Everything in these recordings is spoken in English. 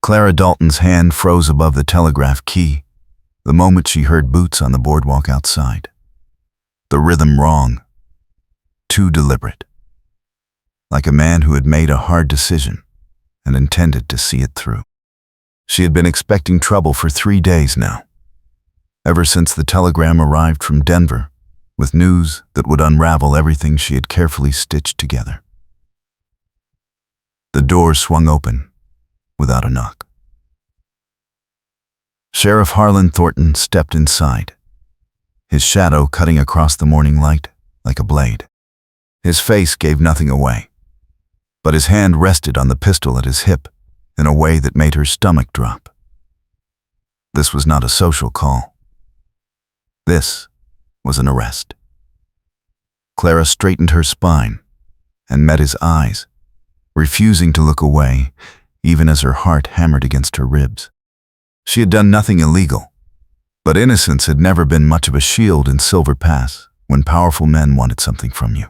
Clara Dalton's hand froze above the telegraph key the moment she heard boots on the boardwalk outside. The rhythm wrong, too deliberate. Like a man who had made a hard decision and intended to see it through. She had been expecting trouble for 3 days now, ever since the telegram arrived from Denver with news that would unravel everything she had carefully stitched together. The door swung open without a knock. Sheriff Harlan Thornton stepped inside, his shadow cutting across the morning light like a blade. His face gave nothing away, but his hand rested on the pistol at his hip in a way that made her stomach drop. This was not a social call. This was an arrest. Clara straightened her spine and met his eyes, refusing to look away, even as her heart hammered against her ribs. She had done nothing illegal, but innocence had never been much of a shield in Silver Pass when powerful men wanted something from you.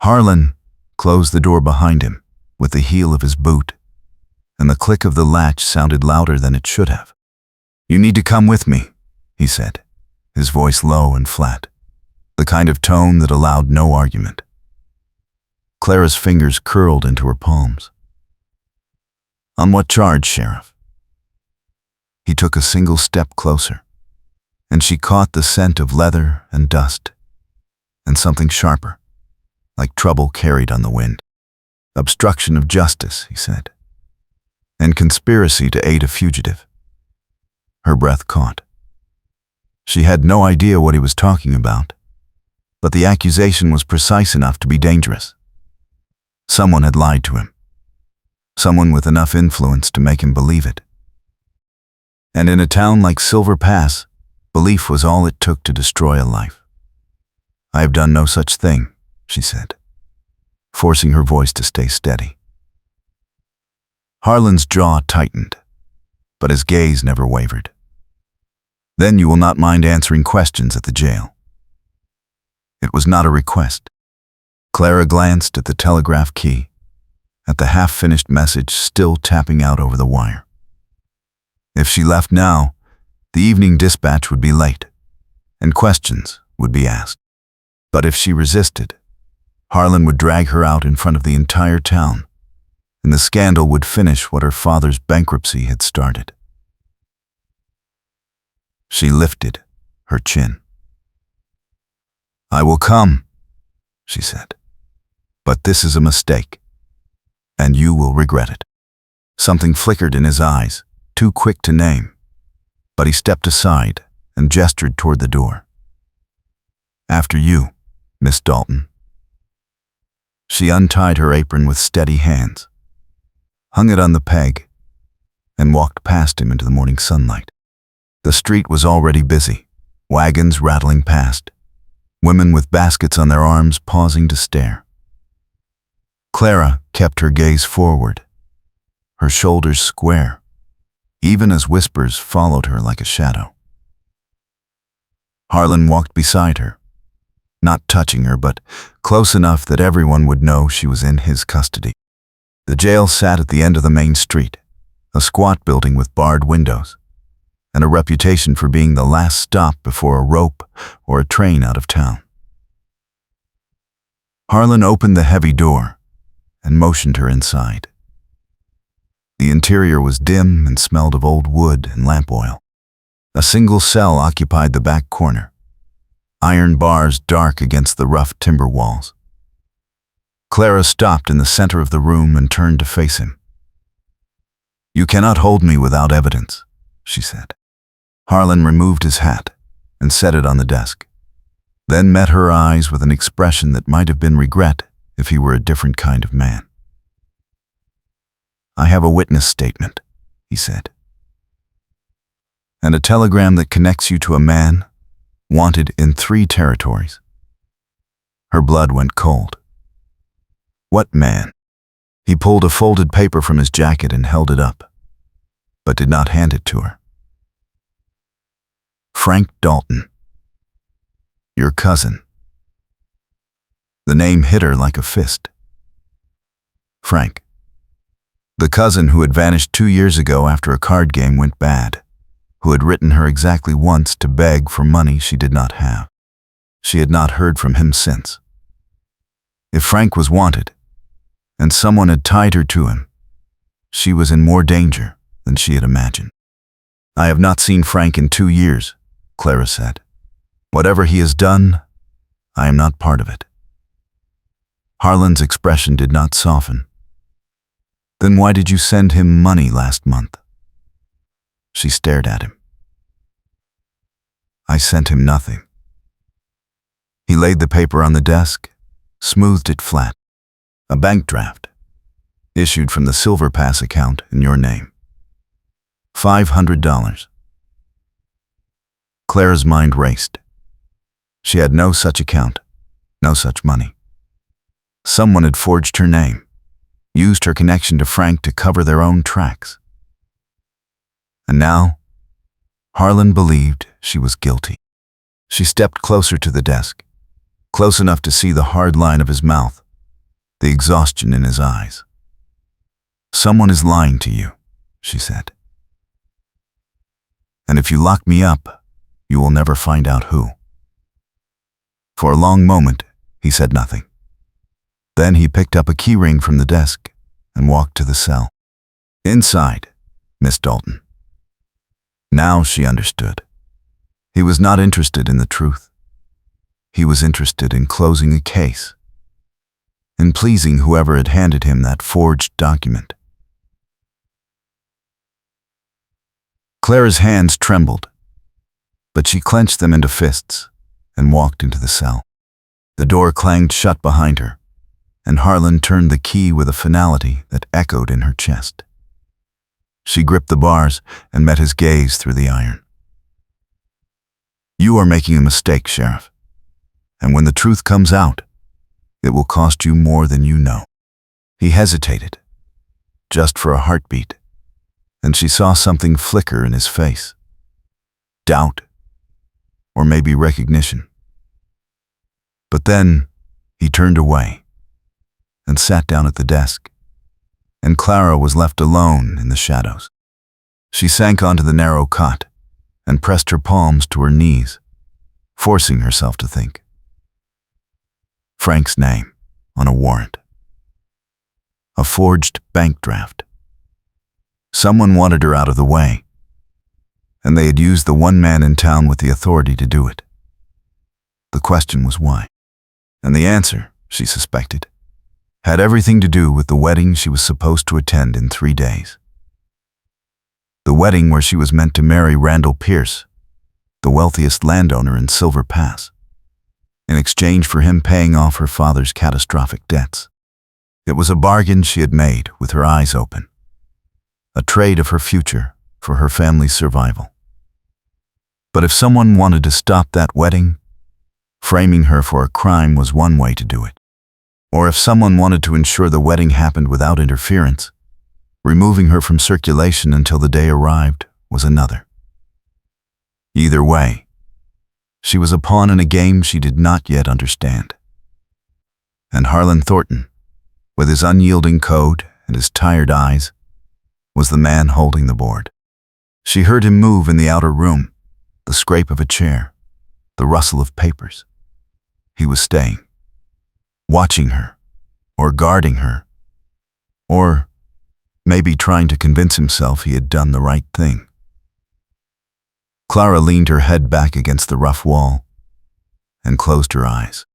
Harlan closed the door behind him with the heel of his boot, and the click of the latch sounded louder than it should have. "You need to come with me," he said, his voice low and flat, the kind of tone that allowed no argument. Clara's fingers curled into her palms. "On what charge, Sheriff?" He took a single step closer, and she caught the scent of leather and dust, and something sharper, like trouble carried on the wind. "Obstruction of justice," he said, "and conspiracy to aid a fugitive." Her breath caught. She had no idea what he was talking about, but the accusation was precise enough to be dangerous. Someone had lied to him. Someone with enough influence to make him believe it. And in a town like Silver Pass, belief was all it took to destroy a life. "I have done no such thing," she said, forcing her voice to stay steady. Harlan's jaw tightened, but his gaze never wavered. "Then you will not mind answering questions at the jail." It was not a request. Clara glanced at the telegraph key, at the half-finished message still tapping out over the wire. If she left now, the evening dispatch would be late, and questions would be asked. But if she resisted, Harlan would drag her out in front of the entire town, and the scandal would finish what her father's bankruptcy had started. She lifted her chin. "I will come," she said, "but this is a mistake, and you will regret it." Something flickered in his eyes, too quick to name, but he stepped aside and gestured toward the door. "After you, Miss Dalton." She untied her apron with steady hands, hung it on the peg, and walked past him into the morning sunlight. The street was already busy, wagons rattling past, women with baskets on their arms pausing to stare. Clara kept her gaze forward, her shoulders square, even as whispers followed her like a shadow. Harlan walked beside her, not touching her, but close enough that everyone would know she was in his custody. The jail sat at the end of the main street, a squat building with barred windows, and a reputation for being the last stop before a rope or a train out of town. Harlan opened the heavy door and motioned her inside. The interior was dim and smelled of old wood and lamp oil. A single cell occupied the back corner, iron bars dark against the rough timber walls. Clara stopped in the center of the room and turned to face him. "You cannot hold me without evidence," she said. Harlan removed his hat and set it on the desk, then met her eyes with an expression that might have been regret if he were a different kind of man. "I have a witness statement," he said, "and a telegram that connects you to a man wanted in 3 territories." Her blood went cold. "What man?" He pulled a folded paper from his jacket and held it up, but did not hand it to her. "Frank Dalton. Your cousin." The name hit her like a fist. Frank. The cousin who had vanished 2 years ago after a card game went bad, who had written her exactly once to beg for money she did not have. She had not heard from him since. If Frank was wanted, and someone had tied her to him, she was in more danger than she had imagined. "I have not seen Frank in 2 years," Clara said. "Whatever he has done, I am not part of it." Harlan's expression did not soften. "Then why did you send him money last month?" She stared at him. "I sent him nothing." He laid the paper on the desk, smoothed it flat. "A bank draft, issued from the Silver Pass account in your name. $500. Clara's mind raced. She had no such account, no such money. Someone had forged her name, used her connection to Frank to cover their own tracks. And now, Harlan believed she was guilty. She stepped closer to the desk, close enough to see the hard line of his mouth, the exhaustion in his eyes. "Someone is lying to you," she said. "And if you lock me up, you will never find out who." For a long moment, he said nothing. Then he picked up a key ring from the desk and walked to the cell. "Inside, Miss Dalton." Now she understood. He was not interested in the truth. He was interested in closing a case, in pleasing whoever had handed him that forged document. Clara's hands trembled, but she clenched them into fists and walked into the cell. The door clanged shut behind her, and Harlan turned the key with a finality that echoed in her chest. She gripped the bars and met his gaze through the iron. "You are making a mistake, Sheriff, and when the truth comes out, it will cost you more than you know." He hesitated, just for a heartbeat, and she saw something flicker in his face. Doubt, or maybe recognition. But then he turned away and sat down at the desk, and Clara was left alone in the shadows. She sank onto the narrow cot and pressed her palms to her knees, forcing herself to think. Frank's name on a warrant. A forged bank draft. Someone wanted her out of the way, and they had used the one man in town with the authority to do it. The question was why. And the answer, she suspected, had everything to do with the wedding she was supposed to attend in 3 days. The wedding where she was meant to marry Randall Pierce, the wealthiest landowner in Silver Pass, in exchange for him paying off her father's catastrophic debts. It was a bargain she had made with her eyes open, a trade of her future for her family's survival. But if someone wanted to stop that wedding, framing her for a crime was one way to do it. Or if someone wanted to ensure the wedding happened without interference, removing her from circulation until the day arrived was another. Either way, she was a pawn in a game she did not yet understand. And Harlan Thornton, with his unyielding code and his tired eyes, was the man holding the board. She heard him move in the outer room, the scrape of a chair, the rustle of papers. He was staying, watching her, or guarding her, or maybe trying to convince himself he had done the right thing. Clara leaned her head back against the rough wall and closed her eyes.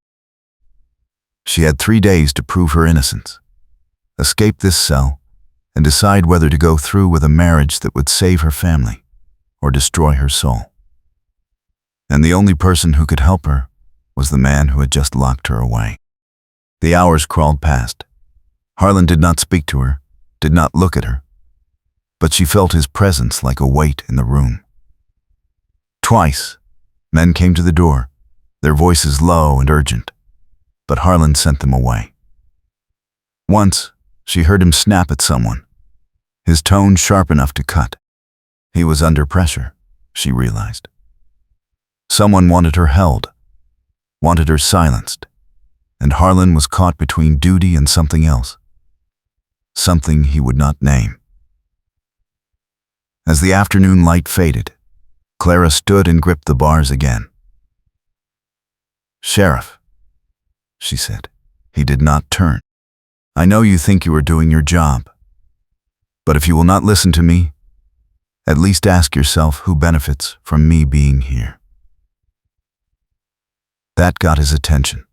She had 3 days to prove her innocence, escape this cell, and decide whether to go through with a marriage that would save her family or destroy her soul. And the only person who could help her was the man who had just locked her away. The hours crawled past. Harlan did not speak to her, did not look at her, but she felt his presence like a weight in the room. Twice, men came to the door, their voices low and urgent, but Harlan sent them away. Once, she heard him snap at someone, his tone sharp enough to cut. He was under pressure, she realized. Someone wanted her held, wanted her silenced, and Harlan was caught between duty and something else. something he would not name. As the afternoon light faded, Clara stood and gripped the bars again. "Sheriff," she said. He did not turn. "I know you think you are doing your job, but if you will not listen to me, at least ask yourself who benefits from me being here." That got his attention.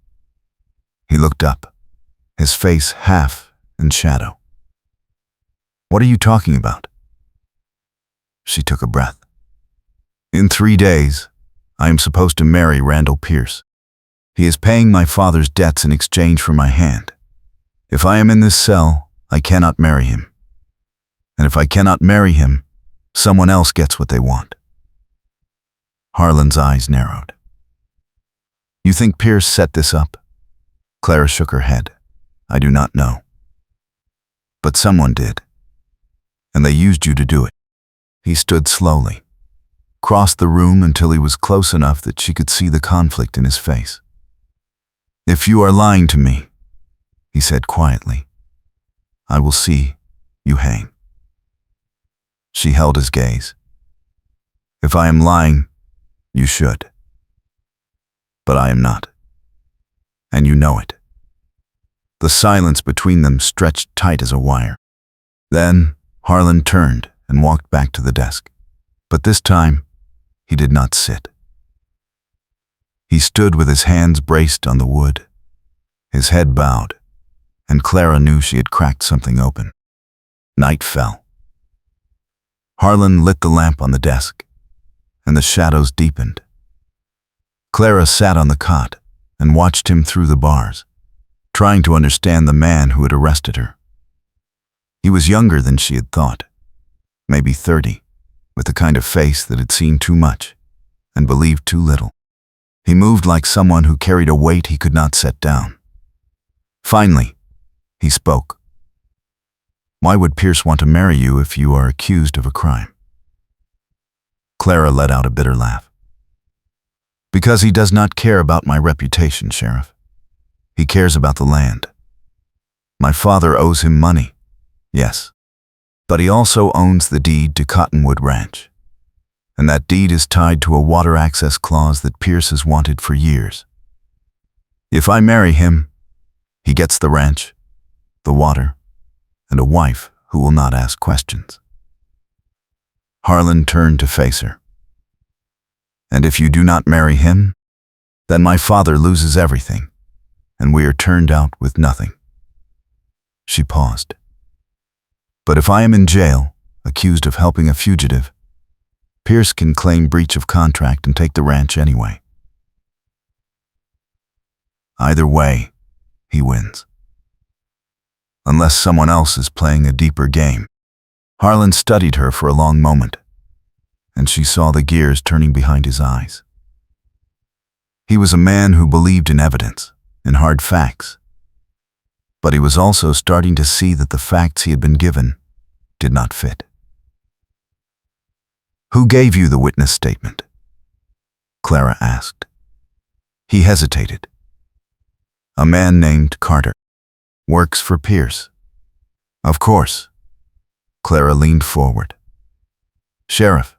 He looked up, his face half in shadow. "What are you talking about?" She took a breath. "In 3 days, I am supposed to marry Randall Pierce. He is paying my father's debts in exchange for my hand. If I am in this cell, I cannot marry him. And if I cannot marry him, someone else gets what they want." Harlan's eyes narrowed. "You think Pierce set this up?" Clara shook her head. "I do not know. But someone did. And they used you to do it." He stood slowly, crossed the room until he was close enough that she could see the conflict in his face. "If you are lying to me," he said quietly, "I will see you hang." She held his gaze. "If I am lying, you should. But I am not. And you know it." The silence between them stretched tight as a wire. Then Harlan turned and walked back to the desk. But this time, he did not sit. He stood with his hands braced on the wood, his head bowed, and Clara knew she had cracked something open. Night fell. Harlan lit the lamp on the desk, and the shadows deepened. Clara sat on the cot and watched him through the bars, trying to understand the man who had arrested her. He was younger than she had thought, maybe 30, with the kind of face that had seen too much and believed too little. He moved like someone who carried a weight he could not set down. Finally, he spoke. "Why would Pierce want to marry you if you are accused of a crime?" Clara let out a bitter laugh. "Because he does not care about my reputation, Sheriff. He cares about the land. My father owes him money, yes, but he also owns the deed to Cottonwood Ranch. And that deed is tied to a water access clause that Pierce has wanted for years. If I marry him, he gets the ranch, the water, and a wife who will not ask questions." Harlan turned to face her. "And if you do not marry him, then my father loses everything, and we are turned out with nothing." She paused. "But if I am in jail, accused of helping a fugitive, Pierce can claim breach of contract and take the ranch anyway. Either way, he wins. Unless someone else is playing a deeper game." Harlan studied her for a long moment, and she saw the gears turning behind his eyes. He was a man who believed in evidence, in hard facts, but he was also starting to see that the facts he had been given did not fit. "Who gave you the witness statement?" Clara asked. He hesitated. "A man named Carter. Works for Pierce." "Of course." Clara leaned forward. "Sheriff,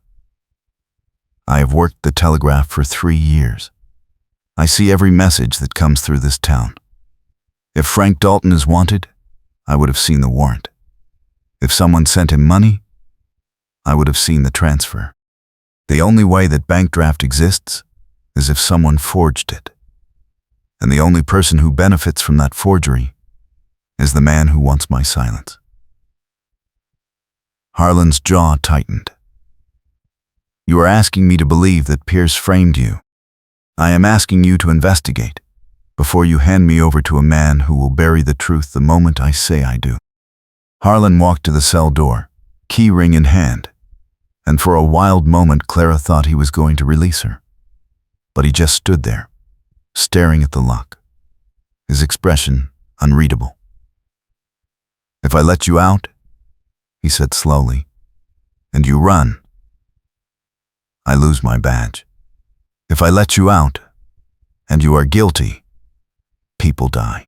I have worked the telegraph for 3 years. I see every message that comes through this town. If Frank Dalton is wanted, I would have seen the warrant. If someone sent him money, I would have seen the transfer. The only way that bank draft exists is if someone forged it. And the only person who benefits from that forgery is the man who wants my silence." Harlan's jaw tightened. "You are asking me to believe that Pierce framed you. I am asking you to investigate before you hand me over to a man who will bury the truth the moment I say I do." Harlan walked to the cell door, key ring in hand, and for a wild moment Clara thought he was going to release her. But he just stood there, staring at the lock, his expression unreadable. "If I let you out," he said slowly, "and you run, I lose my badge. If I let you out, and you are guilty, people die."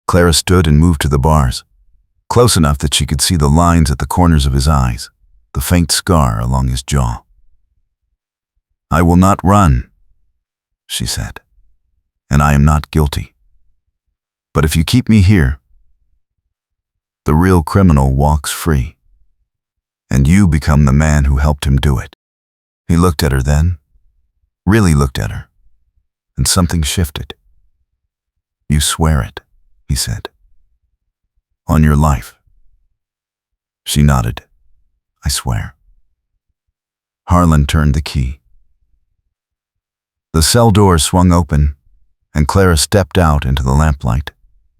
Clara stood and moved to the bars, close enough that she could see the lines at the corners of his eyes, the faint scar along his jaw. "I will not run," she said, "and I am not guilty. But if you keep me here, the real criminal walks free, and you become the man who helped him do it." He looked at her then, really looked at her, and something shifted. "You swear it," he said. "On your life." She nodded. "I swear." Harlan turned the key. The cell door swung open, and Clara stepped out into the lamplight,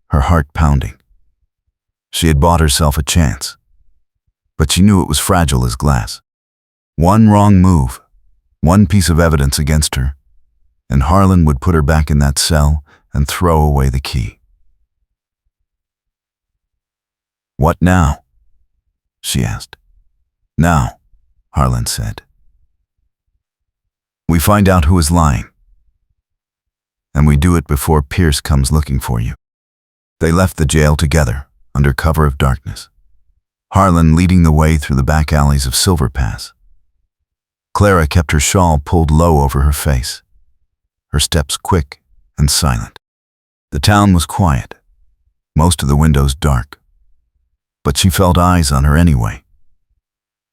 her heart pounding. She had bought herself a chance, but she knew it was fragile as glass. One wrong move, one piece of evidence against her, and Harlan would put her back in that cell and throw away the key. "What now?" she asked. "Now," Harlan said, "we find out who is lying. And we do it before Pierce comes looking for you." They left the jail together, under cover of darkness, Harlan leading the way through the back alleys of Silver Pass. Clara kept her shawl pulled low over her face, her steps quick and silent. The town was quiet, most of the windows dark, but she felt eyes on her anyway,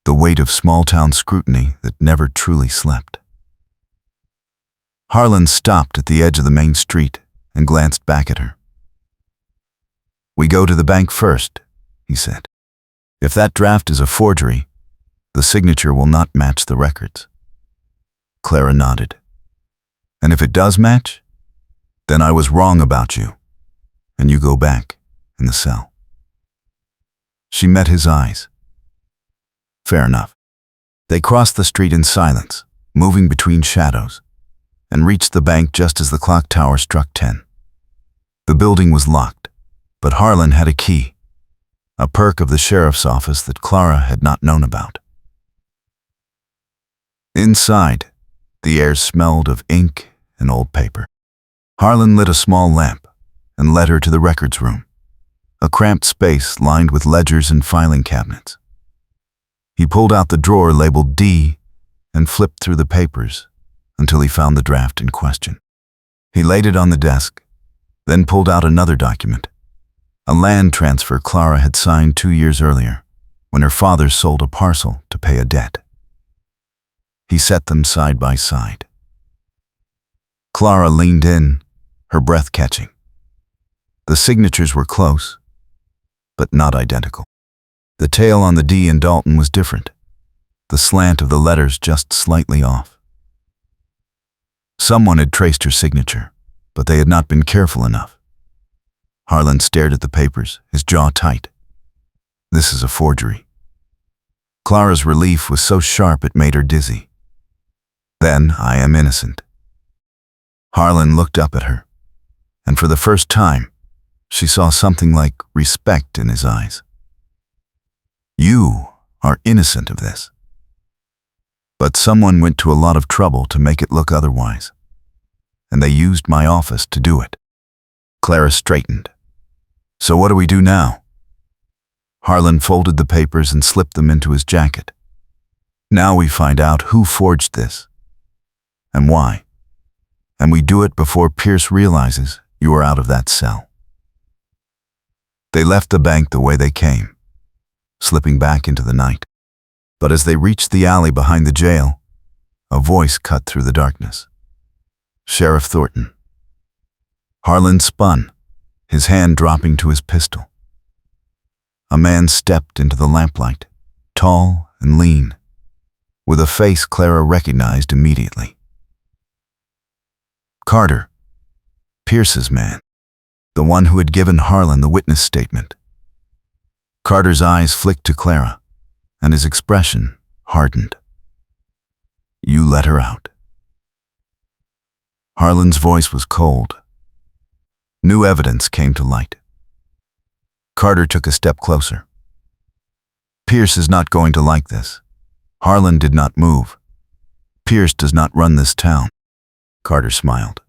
the weight of small-town scrutiny that never truly slept. Harlan stopped at the edge of the main street and glanced back at her. "We go to the bank first," he said. "If that draft is a forgery, the signature will not match the records." Clara nodded. "And if it does match, then I was wrong about you, and you go back in the cell." She met his eyes. Fair enough. They crossed the street in silence, moving between shadows, and reached the bank just as the clock tower struck 10. The building was locked, but Harlan had a key, a perk of the sheriff's office that Clara had not known about. Inside, the air smelled of ink and old paper. Harlan lit a small lamp and led her to the records room, a cramped space lined with ledgers and filing cabinets. He pulled out the drawer labeled D and flipped through the papers until he found the draft in question. He laid it on the desk, then pulled out another document, a land transfer Clara had signed 2 years earlier, when her father sold a parcel to pay a debt. He set them side by side. Clara leaned in, her breath catching. The signatures were close, but not identical. The tail on the D in Dalton was different, the slant of the letters just slightly off. Someone had traced her signature, but they had not been careful enough. Harlan stared at the papers, his jaw tight. This is a forgery. Clara's relief was so sharp it made her dizzy. Then I am innocent. Harlan looked up at her, and for the first time, she saw something like respect in his eyes. You are innocent of this. But someone went to a lot of trouble to make it look otherwise, and they used my office to do it. Clara straightened. So what do we do now? Harlan folded the papers and slipped them into his jacket. Now we find out who forged this, and why. And we do it before Pierce realizes you are out of that cell. They left the bank the way they came, slipping back into the night. But as they reached the alley behind the jail, a voice cut through the darkness. Sheriff Thornton. Harlan spun, his hand dropping to his pistol. A man stepped into the lamplight, tall and lean, with a face Clara recognized immediately. Carter, Pierce's man, the one who had given Harlan the witness statement. Carter's eyes flicked to Clara, and his expression hardened. You let her out. Harlan's voice was cold. New evidence came to light. Carter took a step closer. Pierce is not going to like this. Harlan did not move. Pierce does not run this town. Carter smiled,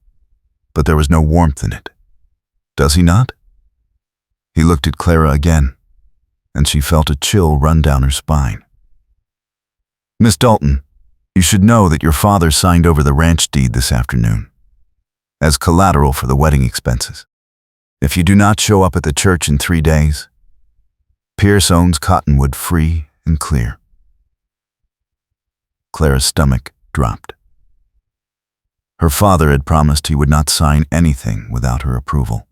but there was no warmth in it. Does he not? He looked at Clara again, and she felt a chill run down her spine. "Miss Dalton, you should know that your father signed over the ranch deed this afternoon as collateral for the wedding expenses. If you do not show up at the church in 3 days, Pierce owns Cottonwood free and clear." Clara's stomach dropped. Her father had promised he would not sign anything without her approval.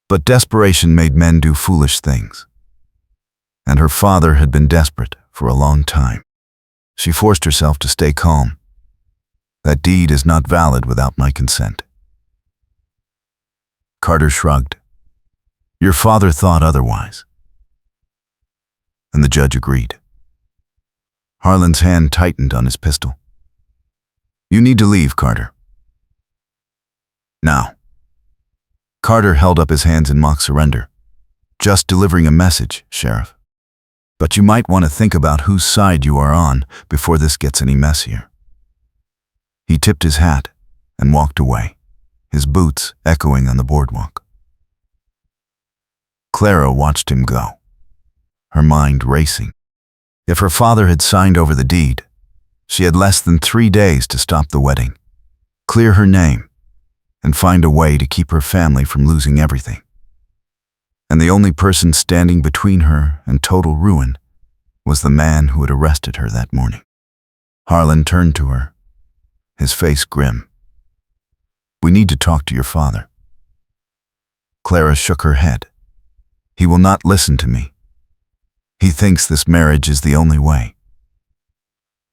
But desperation made men do foolish things, and her father had been desperate for a long time. She forced herself to stay calm. "That deed is not valid without my consent." Carter shrugged. "Your father thought otherwise." And the judge agreed. Harlan's hand tightened on his pistol. "You need to leave, Carter. Now." Carter held up his hands in mock surrender. "Just delivering a message, Sheriff. But you might want to think about whose side you are on before this gets any messier." He tipped his hat and walked away, his boots echoing on the boardwalk. Clara watched him go, her mind racing. If her father had signed over the deed, she had less than 3 days to stop the wedding, clear her name, and find a way to keep her family from losing everything. And the only person standing between her and total ruin was the man who had arrested her that morning. Harlan turned to her, his face grim. "We need to talk to your father." Clara shook her head. "He will not listen to me. He thinks this marriage is the only way.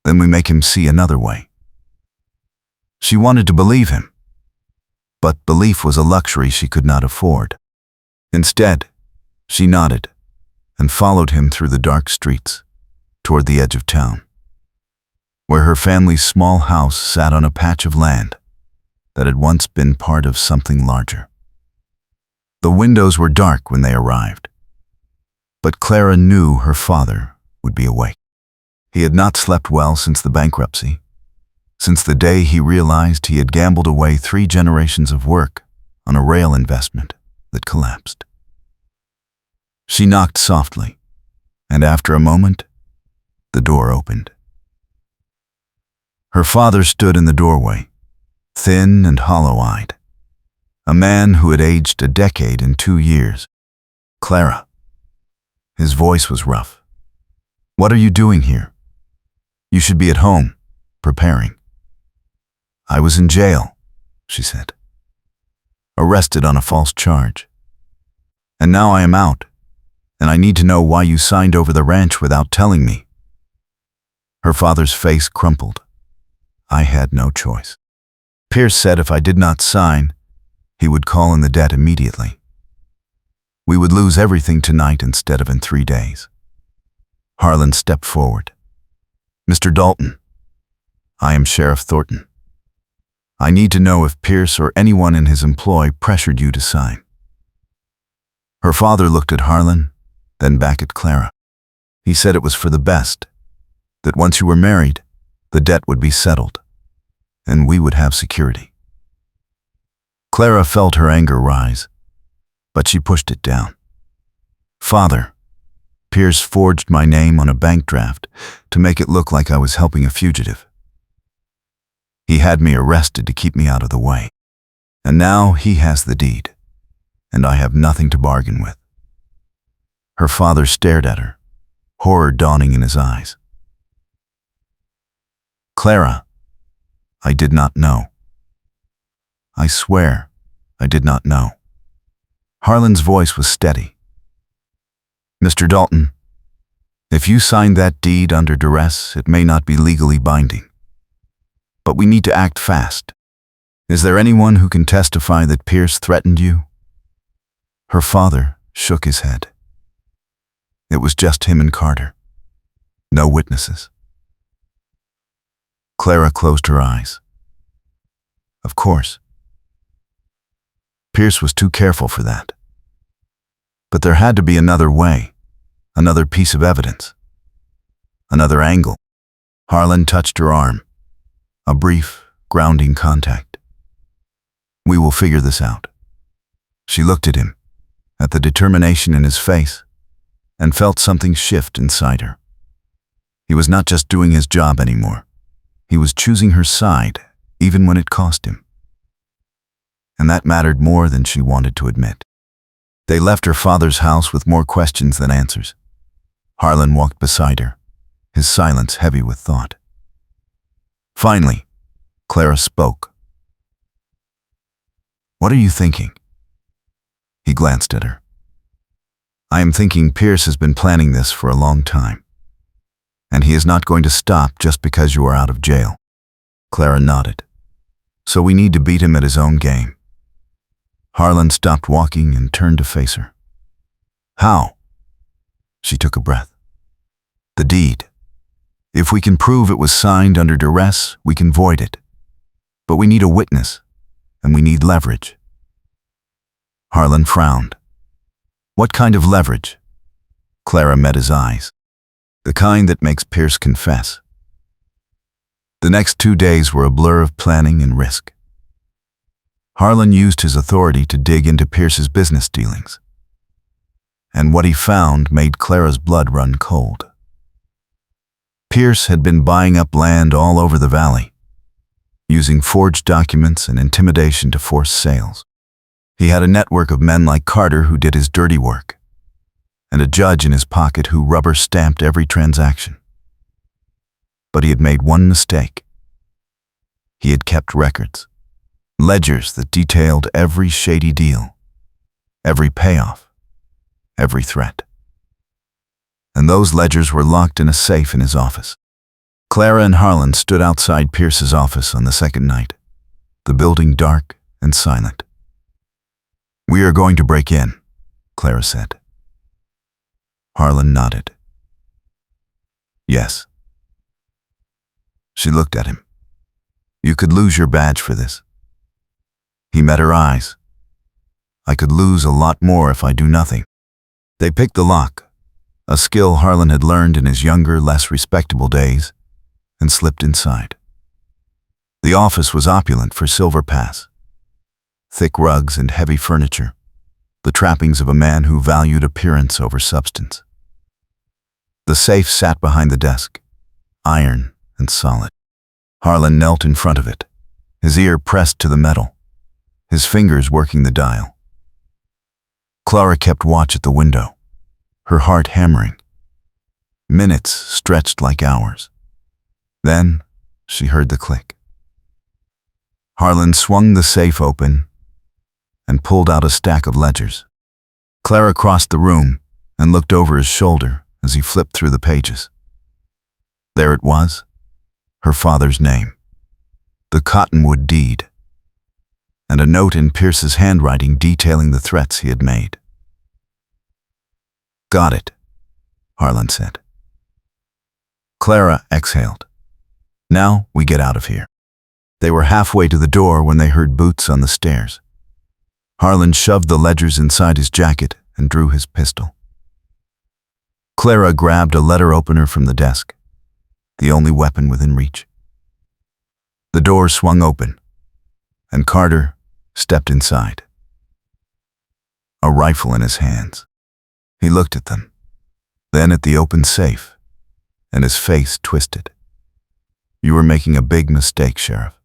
Then we make him see another way." She wanted to believe him, but belief was a luxury she could not afford. Instead, she nodded and followed him through the dark streets toward the edge of town, where her family's small house sat on a patch of land that had once been part of something larger. The windows were dark when they arrived, but Clara knew her father would be awake. He had not slept well since the bankruptcy, since the day he realized he had gambled away 3 generations of work on a rail investment that collapsed. She knocked softly, and after a moment, the door opened. Her father stood in the doorway, thin and hollow-eyed, a man who had aged a decade in 2 years. "Clara." His voice was rough. "What are you doing here? You should be at home, preparing." "I was in jail," she said. "Arrested on a false charge. And now I am out, and I need to know why you signed over the ranch without telling me." Her father's face crumpled. "I had no choice. Pierce said if I did not sign, he would call in the debt immediately. We would lose everything tonight instead of in 3 days." Harlan stepped forward. "Mr. Dalton, I am Sheriff Thornton. I need to know if Pierce or anyone in his employ pressured you to sign." Her father looked at Harlan, then back at Clara. "He said it was for the best, that once you were married, the debt would be settled, and we would have security." Clara felt her anger rise, but she pushed it down. "Father, Pierce forged my name on a bank draft to make it look like I was helping a fugitive. He had me arrested to keep me out of the way. And now he has the deed, and I have nothing to bargain with." Her father stared at her, horror dawning in his eyes. "Clara, I did not know. I swear I did not know." Harlan's voice was steady. "Mr. Dalton, if you signed that deed under duress, it may not be legally binding. But we need to act fast. Is there anyone who can testify that Pierce threatened you?" Her father shook his head. It was just him and Carter. No witnesses. Clara closed her eyes. Of course. Pierce was too careful for that. But there had to be another way, another piece of evidence, another angle. Harlan touched her arm. A brief, grounding contact. "We will figure this out." She looked at him, at the determination in his face, and felt something shift inside her. He was not just doing his job anymore. He was choosing her side, even when it cost him. And that mattered more than she wanted to admit. They left her father's house with more questions than answers. Harlan walked beside her, his silence heavy with thought. Finally, Clara spoke. "What are you thinking?" He glanced at her. "I am thinking Pierce has been planning this for a long time, and he is not going to stop just because you are out of jail." Clara nodded. "So we need to beat him at his own game." Harlan stopped walking and turned to face her. "How?" She took a breath. "The deed. If we can prove it was signed under duress, we can void it. But we need a witness, and we need leverage." Harlan frowned. "What kind of leverage?" Clara met his eyes. "The kind that makes Pierce confess." The next 2 days were a blur of planning and risk. Harlan used his authority to dig into Pierce's business dealings. And what he found made Clara's blood run cold. Pierce had been buying up land all over the valley, using forged documents and intimidation to force sales. He had a network of men like Carter who did his dirty work, and a judge in his pocket who rubber-stamped every transaction. But he had made one mistake. He had kept records, ledgers that detailed every shady deal, every payoff, every threat. And those ledgers were locked in a safe in his office. Clara and Harlan stood outside Pierce's office on the second night, the building dark and silent. "We are going to break in," Clara said. Harlan nodded. "Yes." She looked at him. "You could lose your badge for this." He met her eyes. "I could lose a lot more if I do nothing." They picked the lock, a skill Harlan had learned in his younger, less respectable days, and slipped inside. The office was opulent for Silver Pass. Thick rugs and heavy furniture, the trappings of a man who valued appearance over substance. The safe sat behind the desk, iron and solid. Harlan knelt in front of it, his ear pressed to the metal, his fingers working the dial. Clara kept watch at the window, her heart hammering. Minutes stretched like hours. Then she heard the click. Harlan swung the safe open and pulled out a stack of ledgers. Clara crossed the room and looked over his shoulder as he flipped through the pages. There it was, her father's name, the Cottonwood deed, and a note in Pierce's handwriting detailing the threats he had made. "Got it," Harlan said. Clara exhaled. "Now we get out of here." They were halfway to the door when they heard boots on the stairs. Harlan shoved the ledgers inside his jacket and drew his pistol. Clara grabbed a letter opener from the desk, the only weapon within reach. The door swung open, and Carter stepped inside, a rifle in his hands. He looked at them, then at the open safe, and his face twisted. "You were making a big mistake, Sheriff."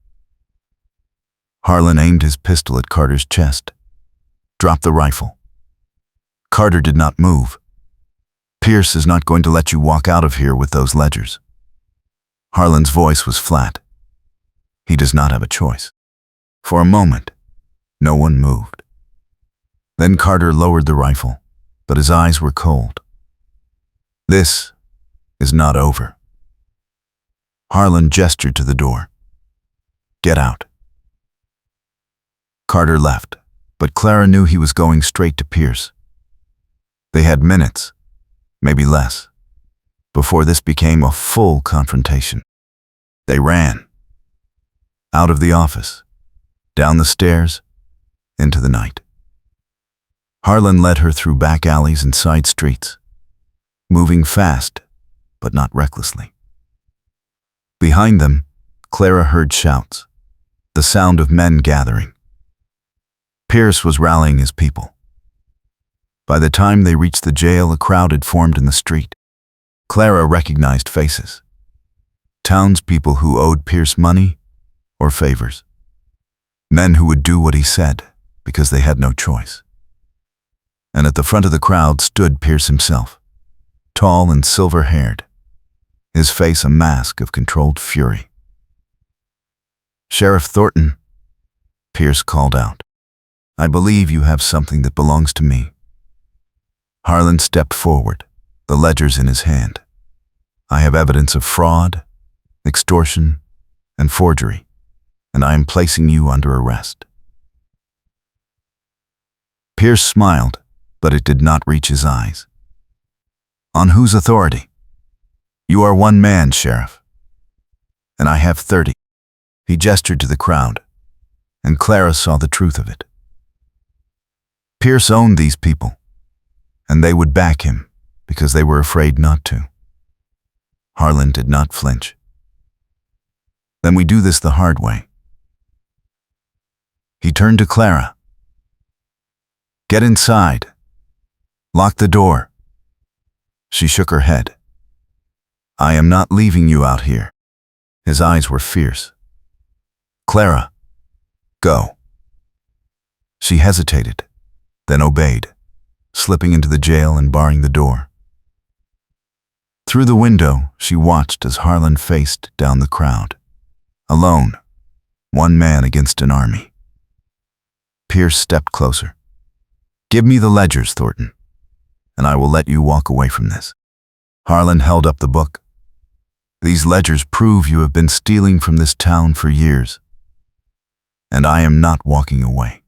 Harlan aimed his pistol at Carter's chest, dropped the rifle. Carter did not move. "Pierce is not going to let you walk out of here with those ledgers." Harlan's voice was flat. "He does not have a choice." For a moment, no one moved. Then Carter lowered the rifle, but his eyes were cold. "This is not over." Harlan gestured to the door. "Get out." Carter left, but Clara knew he was going straight to Pierce. They had minutes, maybe less, before this became a full confrontation. They ran. Out of the office, down the stairs, into the night. Harlan led her through back alleys and side streets, moving fast, but not recklessly. Behind them, Clara heard shouts, the sound of men gathering. Pierce was rallying his people. By the time they reached the jail, a crowd had formed in the street. Clara recognized faces. Townspeople who owed Pierce money or favors. Men who would do what he said because they had no choice. And at the front of the crowd stood Pierce himself, tall and silver-haired, his face a mask of controlled fury. "Sheriff Thornton," Pierce called out, "I believe you have something that belongs to me." Harlan stepped forward, the ledgers in his hand. "I have evidence of fraud, extortion, and forgery, and I am placing you under arrest." Pierce smiled, but it did not reach his eyes. "On whose authority?" "You are one man, Sheriff, and I have 30. He gestured to the crowd, and Clara saw the truth of it. Pierce owned these people, and they would back him because they were afraid not to. Harlan did not flinch. "Then we do this the hard way." He turned to Clara. "Get inside. Lock the door." She shook her head. "I am not leaving you out here." His eyes were fierce. "Clara, go." She hesitated, then obeyed, slipping into the jail and barring the door. Through the window, she watched as Harlan faced down the crowd. Alone, one man against an army. Pierce stepped closer. "Give me the ledgers, Thornton, and I will let you walk away from this." Harlan held up the book. "These ledgers prove you have been stealing from this town for years, and I am not walking away."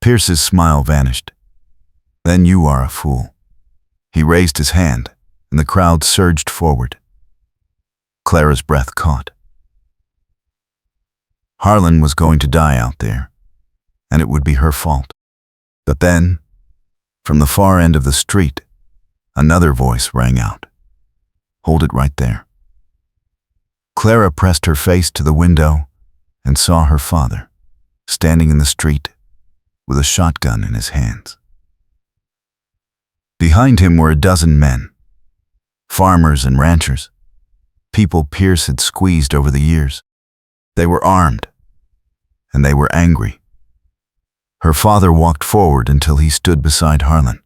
Pierce's smile vanished. "Then you are a fool." He raised his hand, and the crowd surged forward. Clara's breath caught. Harlan was going to die out there, and it would be her fault. But then, from the far end of the street, another voice rang out. "Hold it right there." Clara pressed her face to the window and saw her father, standing in the street with a shotgun in his hands. Behind him were a dozen men, farmers and ranchers, people Pierce had squeezed over the years. They were armed, and they were angry. Her father walked forward until he stood beside Harlan.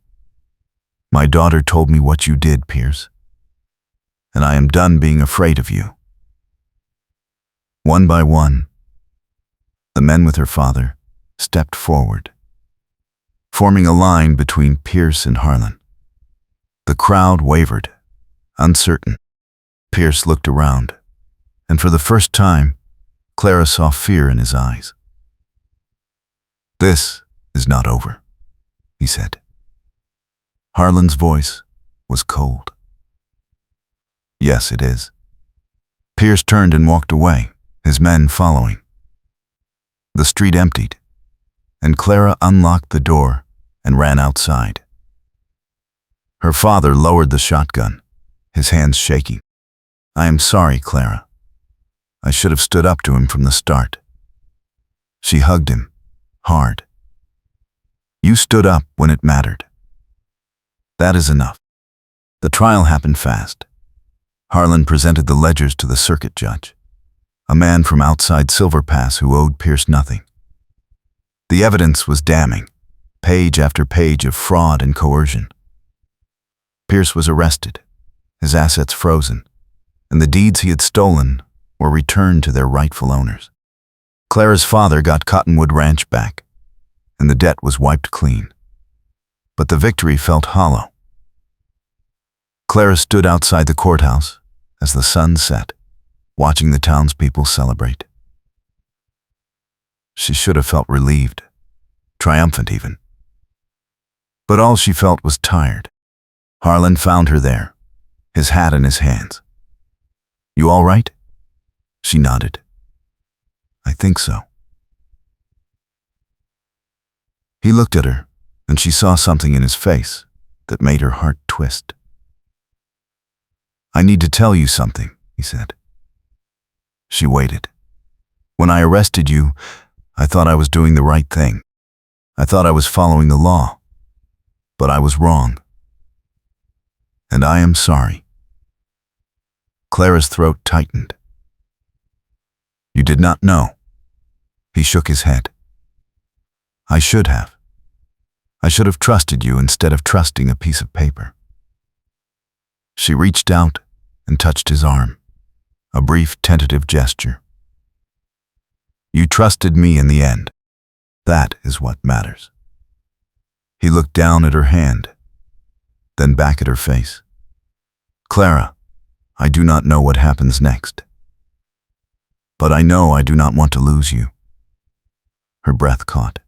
"My daughter told me what you did, Pierce, and I am done being afraid of you." One by one, the men with her father stepped forward, forming a line between Pierce and Harlan. The crowd wavered, uncertain. Pierce looked around, and for the first time, Clara saw fear in his eyes. "This is not over," he said. Harlan's voice was cold. "Yes, it is." Pierce turned and walked away, his men following. The street emptied, and Clara unlocked the door and ran outside. Her father lowered the shotgun, his hands shaking. "I am sorry, Clara. I should have stood up to him from the start." She hugged him, hard. "You stood up when it mattered. That is enough." The trial happened fast. Harlan presented the ledgers to the circuit judge, a man from outside Silver Pass who owed Pierce nothing. The evidence was damning, page after page of fraud and coercion. Pierce was arrested, his assets frozen, and the deeds he had stolen were returned to their rightful owners. Clara's father got Cottonwood Ranch back, and the debt was wiped clean. But the victory felt hollow. Clara stood outside the courthouse as the sun set, watching the townspeople celebrate. She should have felt relieved, triumphant even. But all she felt was tired. Harlan found her there, his hat in his hands. "You all right?" She nodded. "I think so." He looked at her, and she saw something in his face that made her heart twist. "I need to tell you something," he said. She waited. "When I arrested you, I thought I was doing the right thing. I thought I was following the law, but I was wrong. And I am sorry." Clara's throat tightened. "You did not know." He shook his head. "I should have. I should have trusted you instead of trusting a piece of paper." She reached out and touched his arm, a brief, tentative gesture. "You trusted me in the end. That is what matters." He looked down at her hand, then back at her face. "Clara, I do not know what happens next. But I know I do not want to lose you." Her breath caught.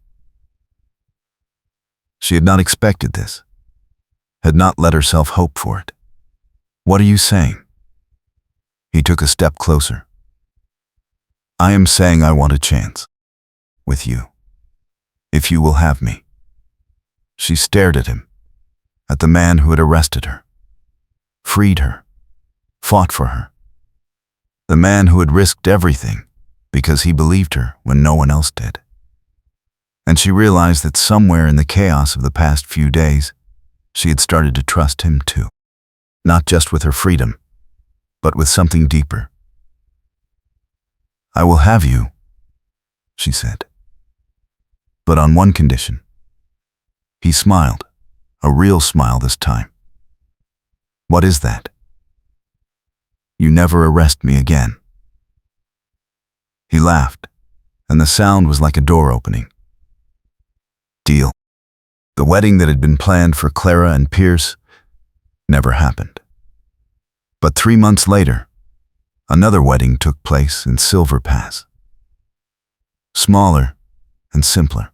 She had not expected this, had not let herself hope for it. "What are you saying?" He took a step closer. "I am saying I want a chance. With you. If you will have me." She stared at him, at the man who had arrested her, freed her, fought for her. The man who had risked everything because he believed her when no one else did. And she realized that somewhere in the chaos of the past few days, she had started to trust him too. Not just with her freedom, but with something deeper. "I will have you," she said. "But on one condition." He smiled, a real smile this time. "What is that?" "You never arrest me again." He laughed, and the sound was like a door opening. Deal. The wedding that had been planned for Clara and Pierce never happened. But 3 months later, another wedding took place in Silver Pass. Smaller and simpler,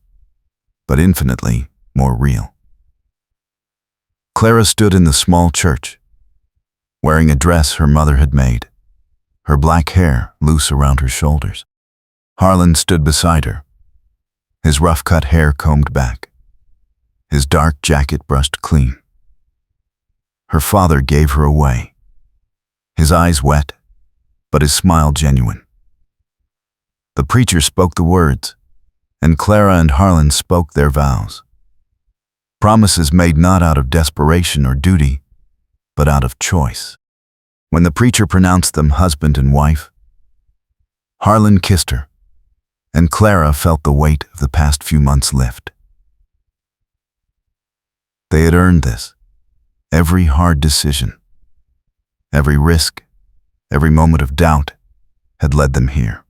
but infinitely more real. Clara stood in the small church, wearing a dress her mother had made, her black hair loose around her shoulders. Harlan stood beside her, his rough-cut hair combed back, his dark jacket brushed clean. Her father gave her away, his eyes wet, but his smile genuine. The preacher spoke the words, and Clara and Harlan spoke their vows. Promises made not out of desperation or duty, but out of choice. When the preacher pronounced them husband and wife, Harlan kissed her, and Clara felt the weight of the past few months lift. They had earned this. Every hard decision, every risk, every moment of doubt had led them here.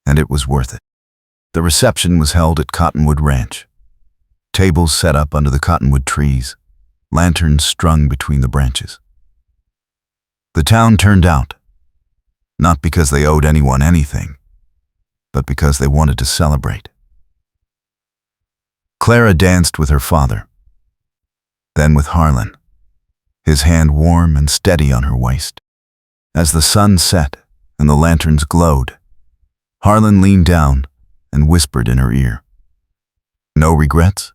And it was worth it. The reception was held at Cottonwood Ranch. Tables set up under the cottonwood trees, lanterns strung between the branches. The town turned out, not because they owed anyone anything, but because they wanted to celebrate. Clara danced with her father, then with Harlan, his hand warm and steady on her waist. As the sun set and the lanterns glowed, Harlan leaned down and whispered in her ear. "No regrets?"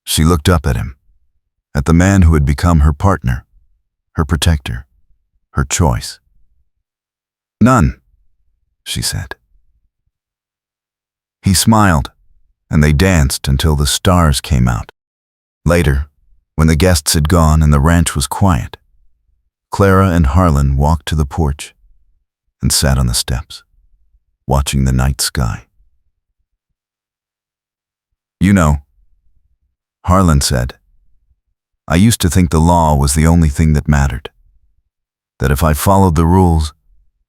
She looked up at him, at the man who had become her partner, her protector, her choice. "None," she said. He smiled, and they danced until the stars came out. Later, when the guests had gone and the ranch was quiet, Clara and Harlan walked to the porch and sat on the steps, watching the night sky. "You know," Harlan said, "I used to think the law was the only thing that mattered, that if I followed the rules,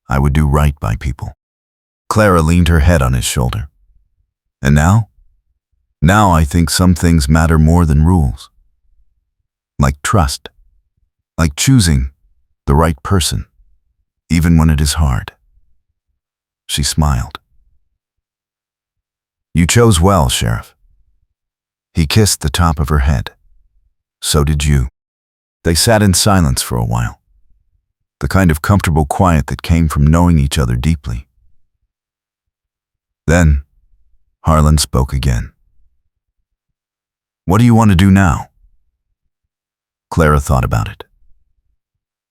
I would do right by people." Clara leaned her head on his shoulder. "And now? Now I think some things matter more than rules. Like trust, like choosing the right person, even when it is hard." She smiled. "You chose well, Sheriff." He kissed the top of her head. "So did you." They sat in silence for a while, the kind of comfortable quiet that came from knowing each other deeply. Then, Harlan spoke again. "What do you want to do now?" Clara thought about it.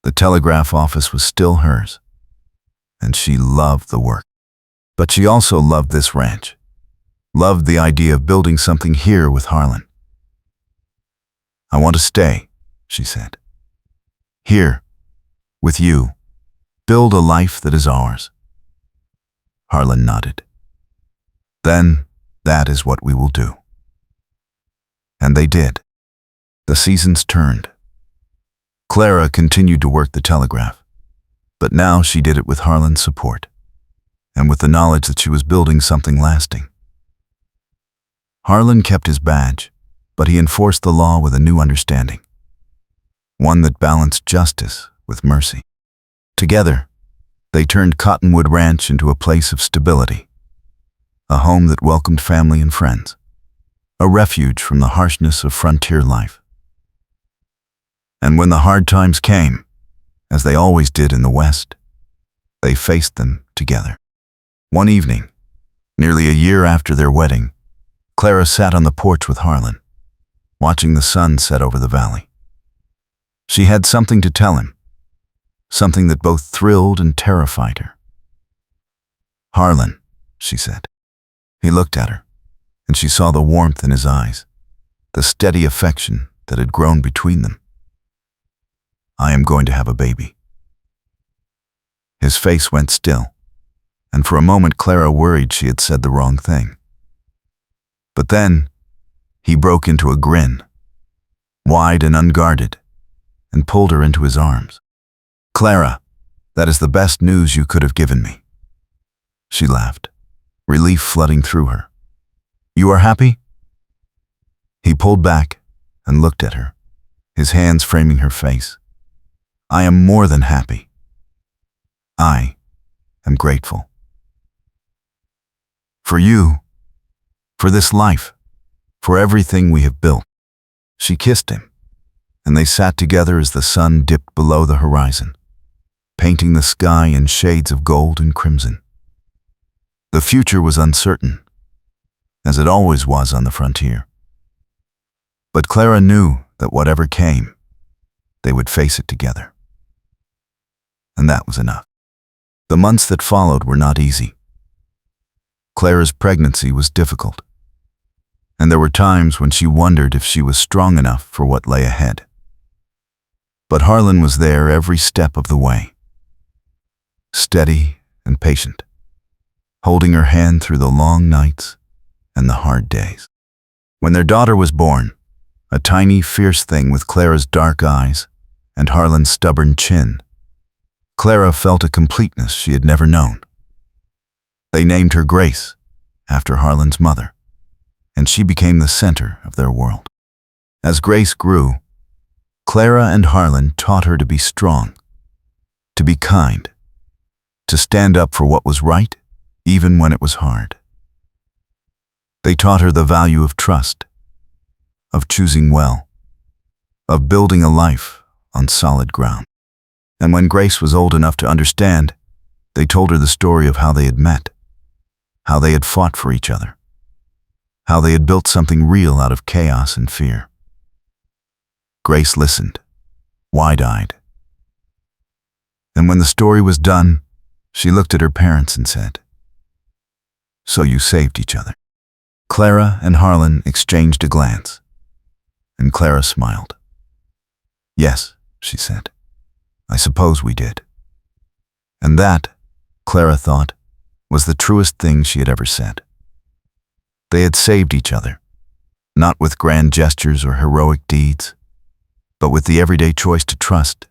The telegraph office was still hers, and she loved the work. But she also loved this ranch, loved the idea of building something here with Harlan. "I want to stay," she said. "Here, with you. Build a life that is ours." Harlan nodded. "Then, that is what we will do." And they did. The seasons turned. Clara continued to work the telegraph, but now she did it with Harlan's support, and with the knowledge that she was building something lasting. Harlan kept his badge, but he enforced the law with a new understanding, one that balanced justice with mercy. Together, they turned Cottonwood Ranch into a place of stability, a home that welcomed family and friends, a refuge from the harshness of frontier life. And when the hard times came, as they always did in the West, they faced them together. One evening, nearly a year after their wedding, Clara sat on the porch with Harlan, watching the sun set over the valley. She had something to tell him, something that both thrilled and terrified her. "Harlan," she said. He looked at her, and she saw the warmth in his eyes, the steady affection that had grown between them. "I am going to have a baby." His face went still, and for a moment Clara worried she had said the wrong thing. But then, he broke into a grin, wide and unguarded, and pulled her into his arms. "Clara, that is the best news you could have given me." She laughed, relief flooding through her. "You are happy?" He pulled back and looked at her, his hands framing her face. "I am more than happy. I am grateful. For you, for this life, for everything we have built." She kissed him, and they sat together as the sun dipped below the horizon, painting the sky in shades of gold and crimson. The future was uncertain, as it always was on the frontier. But Clara knew that whatever came, they would face it together. And that was enough. The months that followed were not easy. Clara's pregnancy was difficult, and there were times when she wondered if she was strong enough for what lay ahead. But Harlan was there every step of the way, steady and patient, holding her hand through the long nights and the hard days. When their daughter was born, a tiny, fierce thing with Clara's dark eyes and Harlan's stubborn chin, Clara felt a completeness she had never known. They named her Grace, after Harlan's mother, and she became the center of their world. As Grace grew, Clara and Harlan taught her to be strong, to be kind, to stand up for what was right, even when it was hard. They taught her the value of trust, of choosing well, of building a life on solid ground. And when Grace was old enough to understand, they told her the story of how they had met, how they had fought for each other, how they had built something real out of chaos and fear. Grace listened, wide-eyed. And when the story was done, she looked at her parents and said, "So you saved each other." Clara and Harlan exchanged a glance, and Clara smiled. "Yes," she said, "I suppose we did." And that, Clara thought, was the truest thing she had ever said. They had saved each other, not with grand gestures or heroic deeds, but with the everyday choice to trust,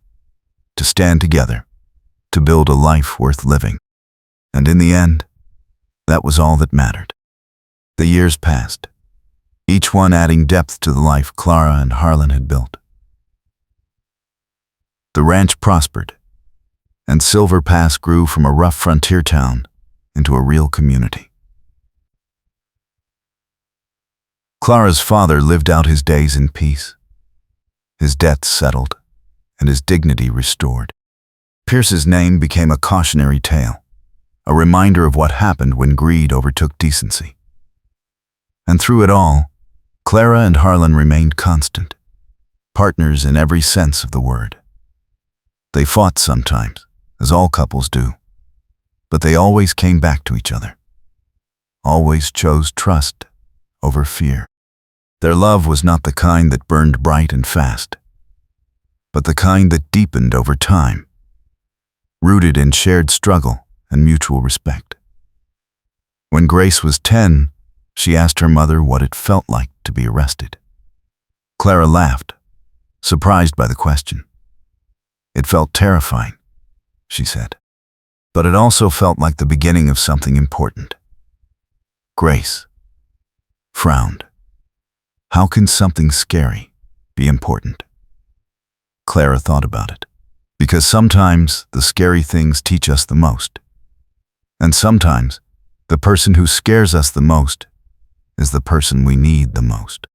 to stand together, to build a life worth living. And in the end, that was all that mattered. The years passed, each one adding depth to the life Clara and Harlan had built. The ranch prospered, and Silver Pass grew from a rough frontier town into a real community. Clara's father lived out his days in peace, his debts settled, and his dignity restored. Pierce's name became a cautionary tale, a reminder of what happened when greed overtook decency. And through it all, Clara and Harlan remained constant, partners in every sense of the word. They fought sometimes, as all couples do, but they always came back to each other. always chose trust over fear. Their love was not the kind that burned bright and fast, but the kind that deepened over time, rooted in shared struggle and mutual respect. When Grace was 10, she asked her mother what it felt like to be arrested. Clara laughed, surprised by the question. "It felt terrifying," she said, "but it also felt like the beginning of something important." Grace frowned. How can something scary be important? Clara thought about it. Because sometimes the scary things teach us the most. And sometimes the person who scares us the most is the person we need the most.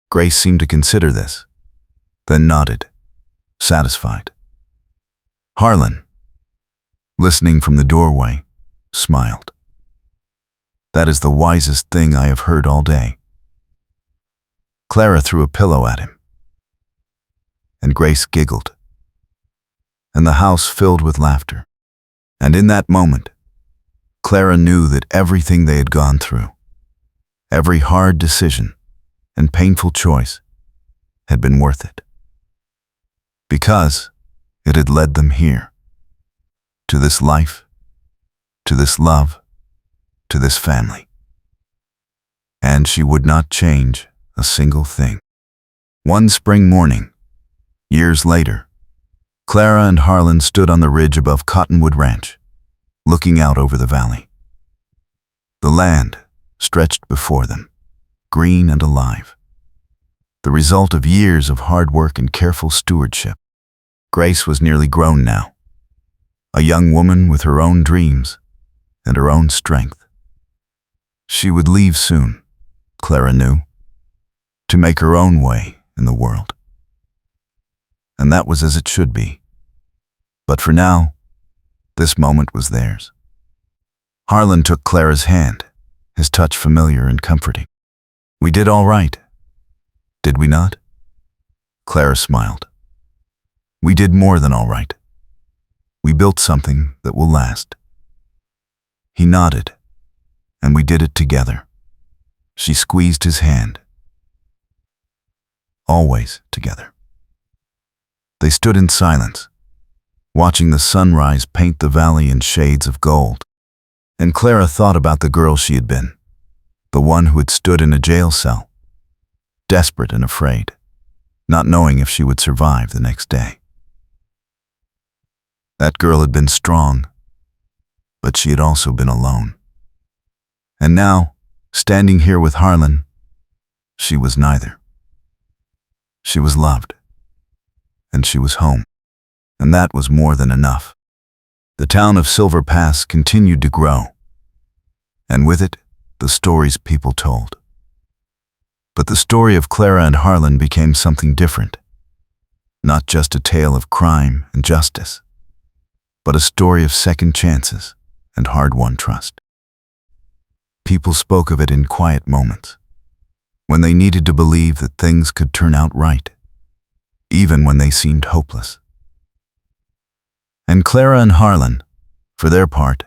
Grace seemed to consider this, then nodded, satisfied. Harlan, listening from the doorway, smiled. "That is the wisest thing I have heard all day." Clara threw a pillow at him, and Grace giggled, and the house filled with laughter. And in that moment, Clara knew that everything they had gone through, every hard decision and painful choice, had been worth it. Because it had led them here, to this life, to this love, to this family. And she would not change a single thing. One spring morning, years later, Clara and Harlan stood on the ridge above Cottonwood Ranch, looking out over the valley. The land stretched before them, green and alive, the result of years of hard work and careful stewardship. Grace was nearly grown now, a young woman with her own dreams and her own strength. She would leave soon, Clara knew, to make her own way in the world. And that was as it should be. But for now, this moment was theirs. Harlan took Clara's hand, his touch familiar and comforting. "We did all right, did we not?" Clara smiled. "We did more than all right. We built something that will last." He nodded, and we did it together. She squeezed his hand. Always together. They stood in silence, watching the sunrise paint the valley in shades of gold. And Clara thought about the girl she had been, the one who had stood in a jail cell, desperate and afraid, not knowing if she would survive the next day. That girl had been strong, but she had also been alone. And now, standing here with Harlan, she was neither. She was loved, and she was home, and that was more than enough. The town of Silver Pass continued to grow, and with it, the stories people told. But the story of Clara and Harlan became something different, not just a tale of crime and justice, but a story of second chances and hard-won trust. People spoke of it in quiet moments, when they needed to believe that things could turn out right, even when they seemed hopeless. And Clara and Harlan, for their part,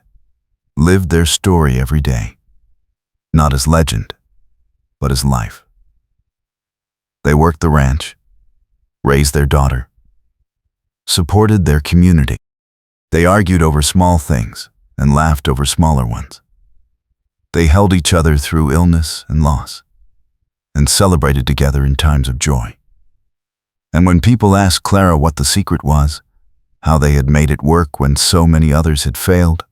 lived their story every day, not as legend, but as life. They worked the ranch, raised their daughter, supported their community. They argued over small things and laughed over smaller ones. They held each other through illness and loss, and celebrated together in times of joy. And when people asked Clara what the secret was, how they had made it work when so many others had failed,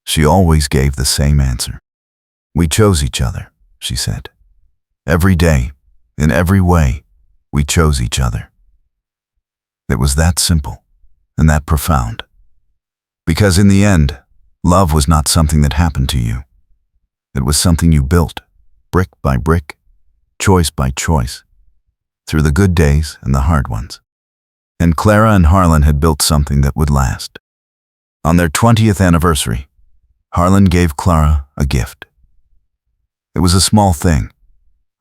she always gave the same answer. "We chose each other," she said. "Every day, in every way, we chose each other." It was that simple and that profound. Because in the end, love was not something that happened to you. It was something you built, brick by brick, choice by choice, through the good days and the hard ones. And Clara and Harlan had built something that would last. On their 20th anniversary, Harlan gave Clara a gift. It was a small thing,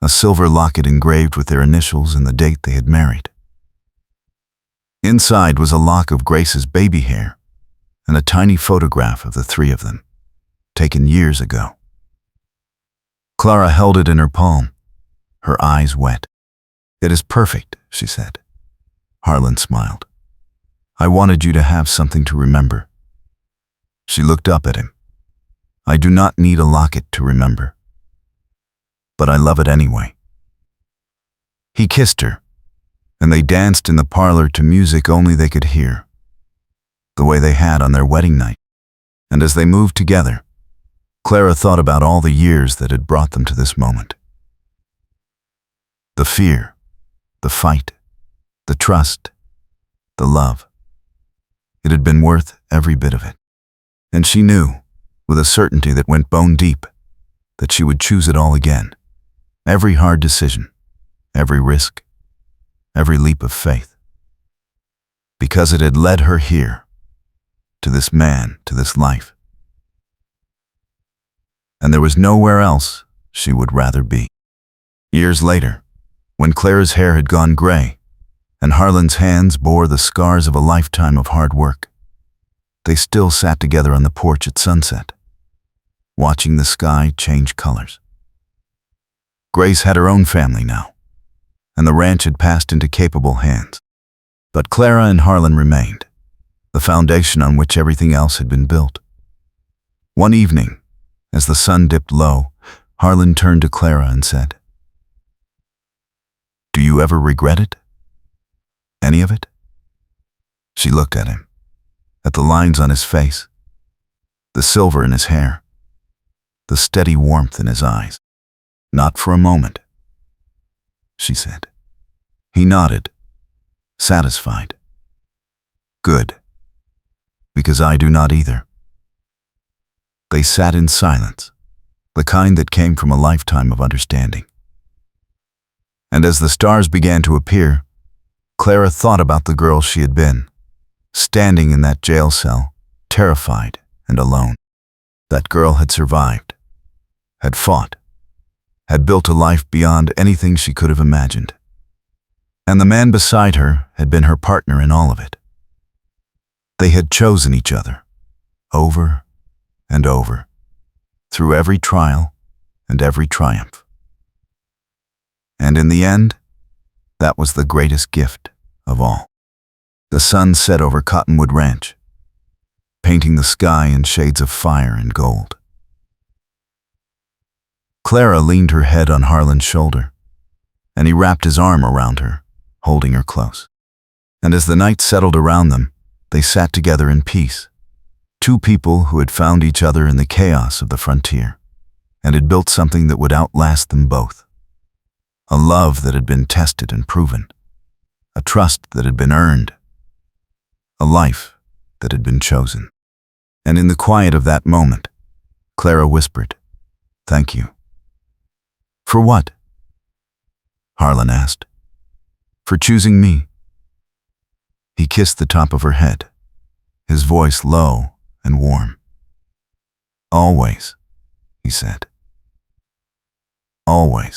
a silver locket engraved with their initials and the date they had married. Inside was a lock of Grace's baby hair and a tiny photograph of the three of them, taken years ago. Clara held it in her palm, her eyes wet. "It is perfect," she said. Harlan smiled. "I wanted you to have something to remember." She looked up at him. "I do not need a locket to remember, but I love it anyway." He kissed her, and they danced in the parlor to music only they could hear, the way they had on their wedding night. And as they moved together, Clara thought about all the years that had brought them to this moment. The fear, the fight, the trust, the love. It had been worth every bit of it. And she knew, with a certainty that went bone deep, that she would choose it all again. Every hard decision, every risk, every leap of faith. Because it had led her here, to this man, to this life. And there was nowhere else she would rather be. Years later, when Clara's hair had gone gray, and Harlan's hands bore the scars of a lifetime of hard work, they still sat together on the porch at sunset, watching the sky change colors. Grace had her own family now, and the ranch had passed into capable hands. But Clara and Harlan remained, the foundation on which everything else had been built. One evening, as the sun dipped low, Harlan turned to Clara and said, "Do you ever regret it? Any of it?" She looked at him, at the lines on his face, the silver in his hair, the steady warmth in his eyes. "Not for a moment," she said. He nodded, satisfied. "Good, because I do not either." They sat in silence, the kind that came from a lifetime of understanding. And as the stars began to appear, Clara thought about the girl she had been, standing in that jail cell, terrified and alone. That girl had survived, had fought, had built a life beyond anything she could have imagined. And the man beside her had been her partner in all of it. They had chosen each other, over and over, through every trial and every triumph. And in the end, that was the greatest gift of all. The sun set over Cottonwood Ranch, painting the sky in shades of fire and gold. Clara leaned her head on Harlan's shoulder, and he wrapped his arm around her, holding her close. And as the night settled around them, they sat together in peace. Two people who had found each other in the chaos of the frontier, and had built something that would outlast them both. A love that had been tested and proven, a trust that had been earned, a life that had been chosen. And in the quiet of that moment, Clara whispered, "Thank you." "For what?" Harlan asked. "For choosing me." He kissed the top of her head, his voice low and warm. "Always," he said. "Always."